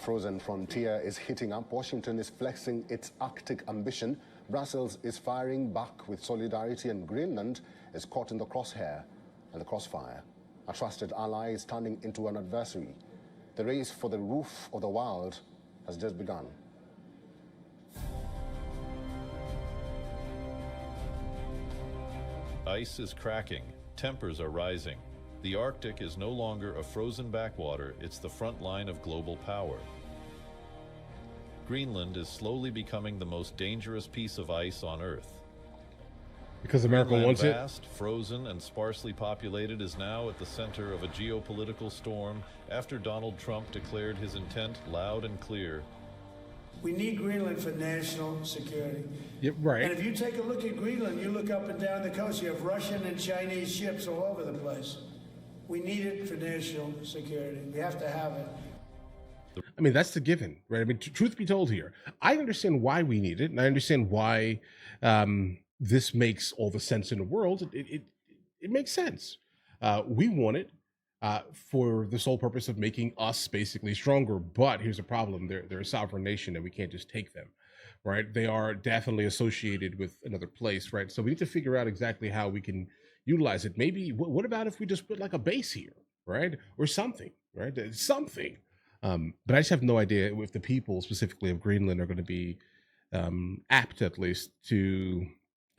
frozen frontier is heating up. Washington is flexing its Arctic ambition. Brussels is firing back with solidarity, and Greenland is caught in the crosshair and the crossfire. A trusted ally is turning into an adversary. The race for the roof of the world has just begun. Ice is cracking. Tempers are rising. The Arctic is no longer a frozen backwater, it's the front line of global power. Greenland is slowly becoming the most dangerous piece of ice on Earth. Because America wants it. Vast, frozen, and sparsely populated, is now at the center of a geopolitical storm after Donald Trump declared his intent loud and clear. We need Greenland for national security. Yep, right. And if you take a look at Greenland, you look up and down the coast, you have Russian and Chinese ships all over the place. We need it for national security. We have to have it. I mean, that's the given, right? I mean, truth be told here, I understand why we need it, and I understand why this makes all the sense in the world. It makes sense. We want it for the sole purpose of making us basically stronger. But here's the problem. They're a sovereign nation, and we can't just take them, right? They are definitely associated with another place, right? So we need to figure out exactly how we can utilize it. Maybe, what about if we just put like a base here, right? Or something, right? Something. But I just have no idea if the people specifically of Greenland are going to be apt, at least, to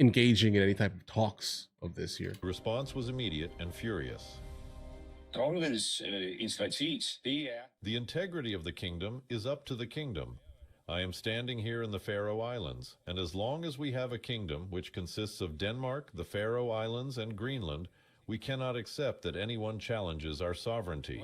engaging in any type of talks of this here. The response was immediate and furious. The integrity of the kingdom is up to the kingdom. I am standing here in the Faroe Islands, and as long as we have a kingdom which consists of Denmark, the Faroe Islands, and Greenland, we cannot accept that anyone challenges our sovereignty.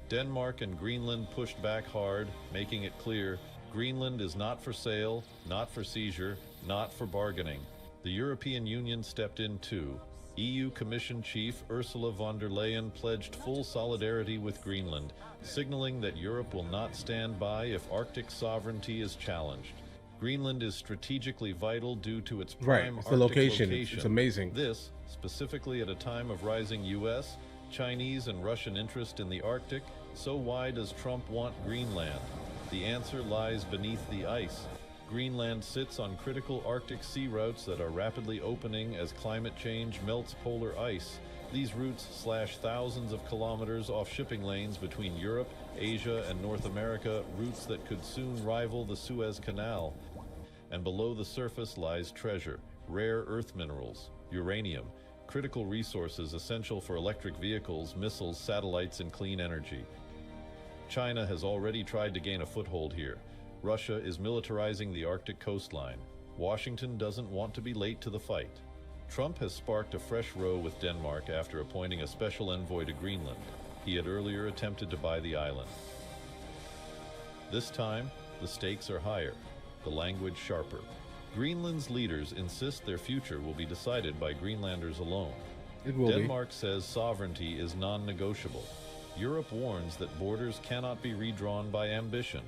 Denmark and Greenland pushed back hard, making it clear Greenland is not for sale, not for seizure, not for bargaining. The European Union stepped in too. EU Commission Chief Ursula von der Leyen pledged full solidarity with Greenland, signaling that Europe will not stand by if Arctic sovereignty is challenged. Greenland is strategically vital due to its prime it's Arctic the location. It's amazing. This, specifically at a time of rising U.S., Chinese, and Russian interest in the Arctic. So why does Trump want Greenland? The answer lies beneath the ice. Greenland sits on critical Arctic sea routes that are rapidly opening as climate change melts polar ice. These routes slash thousands of kilometers off shipping lanes between Europe, Asia, and North America, routes that could soon rival the Suez Canal. And below the surface lies treasure, rare earth minerals, uranium, critical resources essential for electric vehicles, missiles, satellites, and clean energy. China has already tried to gain a foothold here. Russia is militarizing the Arctic coastline. Washington doesn't want to be late to the fight. Trump has sparked a fresh row with Denmark after appointing a special envoy to Greenland. He had earlier attempted to buy the island. This time, the stakes are higher, the language sharper. Greenland's leaders insist their future will be decided by Greenlanders alone. Denmark says sovereignty is non-negotiable. Europe warns that borders cannot be redrawn by ambition.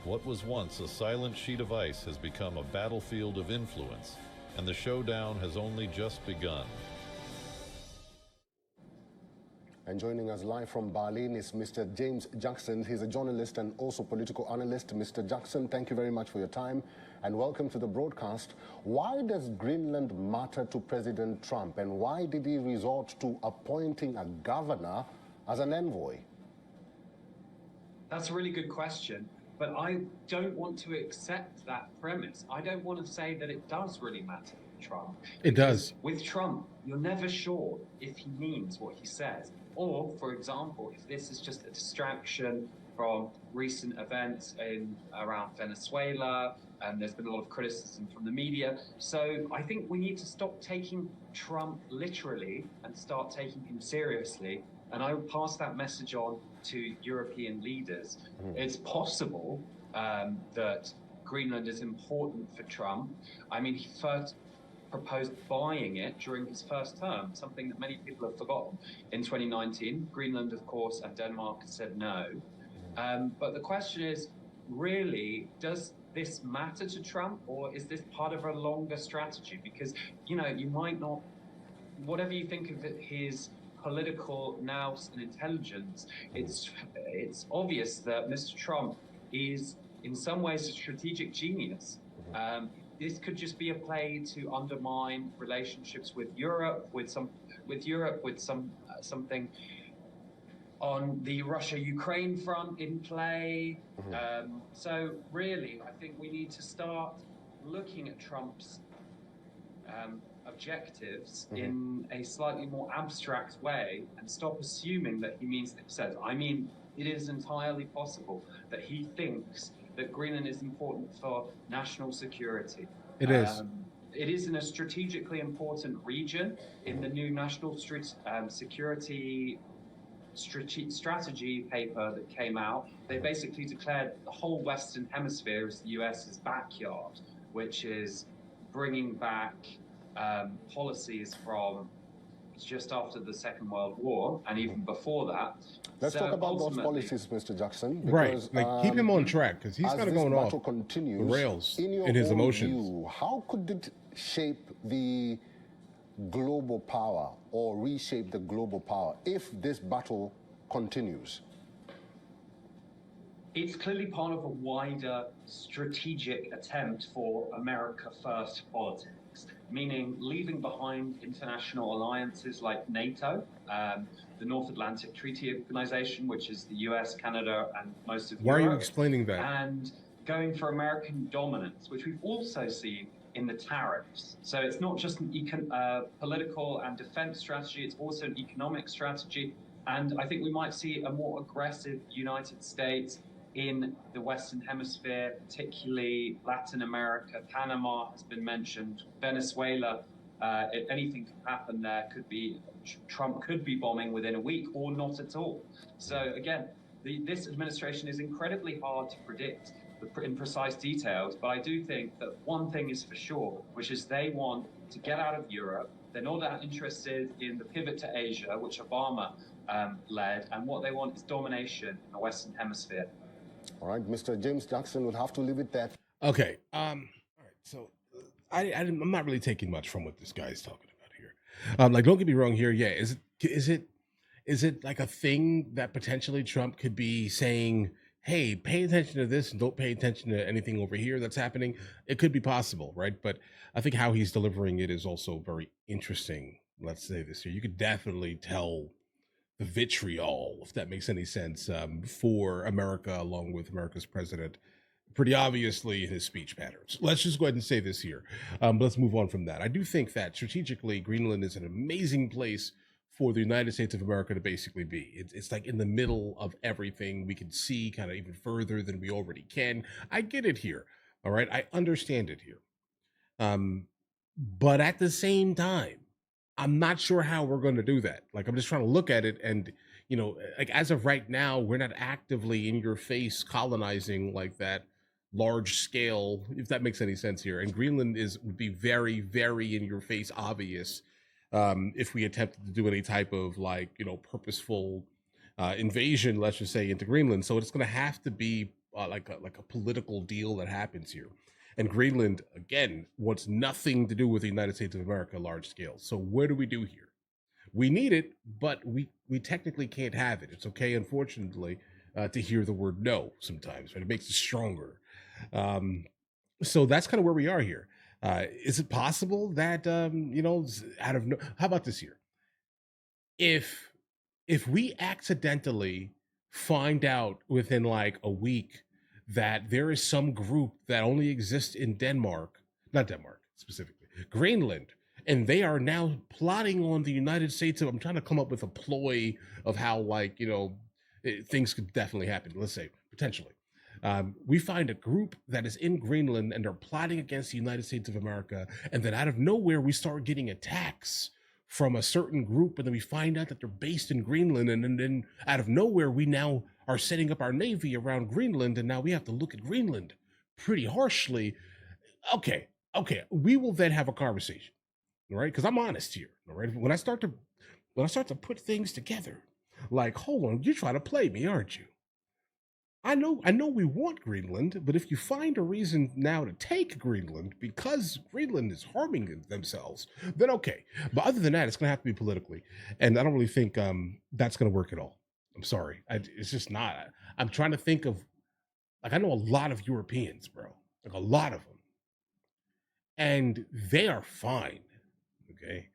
What was once a silent sheet of ice has become a battlefield of influence, and the showdown has only just begun. And joining us live from Berlin is Mr. James Jackson. He's a journalist and also political analyst. Mr. Jackson, thank you very much for your time and welcome to the broadcast. Why does Greenland matter to President Trump, and why did he resort to appointing a governor as an envoy? That's a really good question. But I don't want to accept that premise. I don't want to say that it does really matter to Trump. It does. With Trump, you're never sure if he means what he says. Or, for example, if this is just a distraction from recent events around Venezuela, and there's been a lot of criticism from the media. So I think we need to stop taking Trump literally and start taking him seriously. And I will pass that message on to European leaders. It's possible that Greenland is important for Trump. I mean, he first proposed buying it during his first term, something that many people have forgotten. In 2019, Greenland, of course, and Denmark said no. But the question is, really, does this matter to Trump, or is this part of a longer strategy? Because, you know, you might not, whatever you think of his political nous and intelligence, it's obvious that Mr. Trump is in some ways a strategic genius. This could just be a play to undermine relationships with Europe, with something on the Russia-Ukraine front in play. So really, I think we need to start looking at Trump's objectives in a slightly more abstract way and stop assuming that he means what he says. I mean, it is entirely possible that he thinks that Greenland is important for national security. It is. It is in a strategically important region in the new national security strategy paper that came out. They basically declared the whole Western Hemisphere as the US's backyard, which is bringing back policies from just after the Second World War and even before that. Let's talk about those policies, Mr. Jackson. Because, right, like keep him on track because he's kind of going off continues, the rails in his emotions. View, how could it shape the global power or reshape the global power if this battle continues? It's clearly part of a wider strategic attempt for America First politics, meaning leaving behind international alliances like NATO, the North Atlantic Treaty Organization, which is the US, Canada, and most of Europe. Why are you explaining that? And going for American dominance, which we've also seen in the tariffs. So it's not just an political and defense strategy, it's also an economic strategy. And I think we might see a more aggressive United States in the Western Hemisphere, particularly Latin America. Panama has been mentioned, Venezuela. If anything could happen there, Trump could be bombing within a week or not at all. So again, this administration is incredibly hard to predict in precise details, but I do think that one thing is for sure, which is they want to get out of Europe. They're not that interested in the pivot to Asia, which Obama led, and what they want is domination in the Western Hemisphere. All right, Mr. James Jackson, we'll have to leave it there. Okay. All right. So I'm not really taking much from what this guy is talking about here. Like, don't get me wrong here. Yeah, is it like a thing that potentially Trump could be saying, hey, pay attention to this and don't pay attention to anything over here that's happening? It could be possible, right? But I think how he's delivering it is also very interesting. Let's say this here. You could definitely tell the vitriol, if that makes any sense, for America, along with America's president, pretty obviously in his speech patterns. Let's just go ahead and say this here. But let's move on from that. I do think that strategically, Greenland is an amazing place for the United States of America to basically be. It's like in the middle of everything. We can see kind of even further than we already can. I get it here. All right. I understand it here. But at the same time, I'm not sure how we're going to do that. Like, I'm just trying to look at it and, you know, like as of right now, we're not actively in your face colonizing like that large scale, if that makes any sense here. And Greenland would be very, very in your face obvious if we attempted to do any type of like, you know, purposeful invasion, let's just say, into Greenland. So it's going to have to be like a political deal that happens here. And Greenland, again, wants nothing to do with the United States of America large scale. So what do we do here? We need it, but we technically can't have it. It's okay, unfortunately, to hear the word no sometimes, right? It makes it stronger. So that's kind of where we are here. Is it possible that, you know, out of no, how about this here? If we accidentally find out within like a week that there is some group that only exists in not Denmark specifically, Greenland, and they are now plotting on the United States. I'm trying to come up with a ploy of how, like, you know, things could definitely happen. Let's say, potentially. We find a group that is in Greenland and they're plotting against the United States of America. And then out of nowhere, we start getting attacks from a certain group. And then we find out that they're based in Greenland. And then out of nowhere, we now are setting up our navy around Greenland, and now we have to look at Greenland pretty harshly. Okay, we will then have a conversation, all right? Because I'm honest here, all right? When I start to put things together, like, hold on, you're trying to play me, aren't you? I know we want Greenland, but if you find a reason now to take Greenland because Greenland is harming themselves, then okay. But other than that, it's going to have to be politically, and I don't really think that's going to work at all. I'm sorry, it's just not. I'm trying to think of, like, I know a lot of Europeans, bro, like a lot of them, and they are fine. Okay,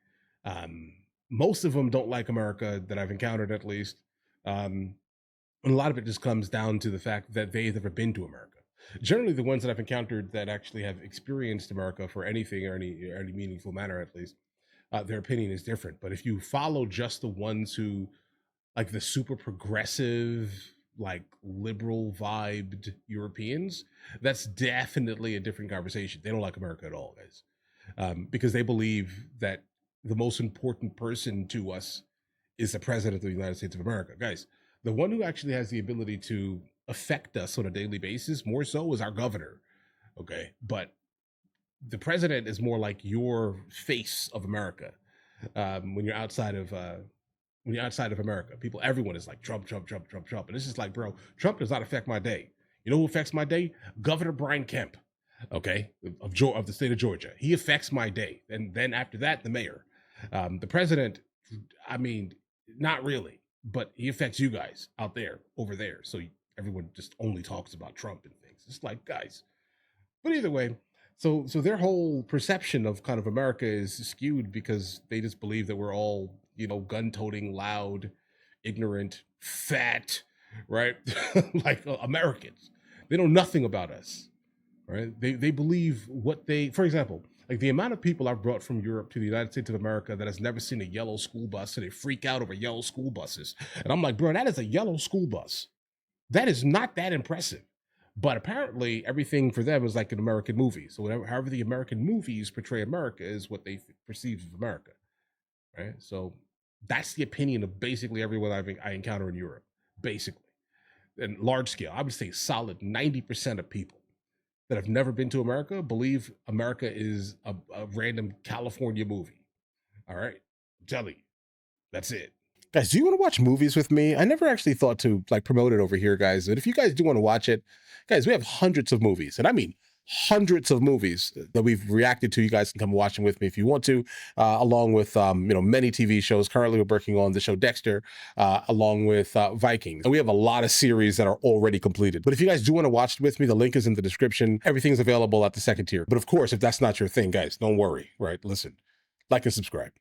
most of them don't like America that I've encountered, at least. And a lot of it just comes down to the fact that they've never been to America. Generally, the ones that I've encountered that actually have experienced America for anything or any meaningful manner, at least, their opinion is different. But if you follow just the ones who, like the super progressive, like liberal vibed Europeans, that's definitely a different conversation. They don't like America at all, guys, because they believe that the most important person to us is the president of the United States of America, guys. The one who actually has the ability to affect us on a daily basis more so is our governor. Okay. But the president is more like your face of America. When you're outside of America, everyone is like Trump. And it's just like, bro, Trump does not affect my day. You know who affects my day? Governor Brian Kemp. Okay. Of the state of Georgia. He affects my day. And then after that, the mayor. The president, I mean, not really. But he affects you guys out there, over there. So everyone just only talks about Trump and things. It's like, guys. But either way, so their whole perception of kind of America is skewed because they just believe that we're all, gun-toting, loud, ignorant, fat, right? Like Americans. They know nothing about us, right? They believe for example, like the amount of people I've brought from Europe to the United States of America that has never seen a yellow school bus, and they freak out over yellow school buses. And I'm like, bro, that is a yellow school bus. That is not that impressive. But apparently everything for them is like an American movie. So however the American movies portray America is what they perceive of America, right? So that's the opinion of basically everyone I encounter in Europe, basically. And large scale, I would say solid 90% of people that have never been to America believe America is a random California movie. All right? I'm telling you. That's it. Guys, do you want to watch movies with me? I never actually thought to promote it over here, guys. But if you guys do want to watch it, guys, we have hundreds of movies. And I mean hundreds of movies that we've reacted to. You guys can come watch them with me if you want to, along with many TV shows. Currently, we're working on the show Dexter, along with Vikings. And we have a lot of series that are already completed. But if you guys do want to watch it with me, the link is in the description. Everything's available at the second tier. But of course, if that's not your thing, guys, don't worry, right? Listen, like and subscribe.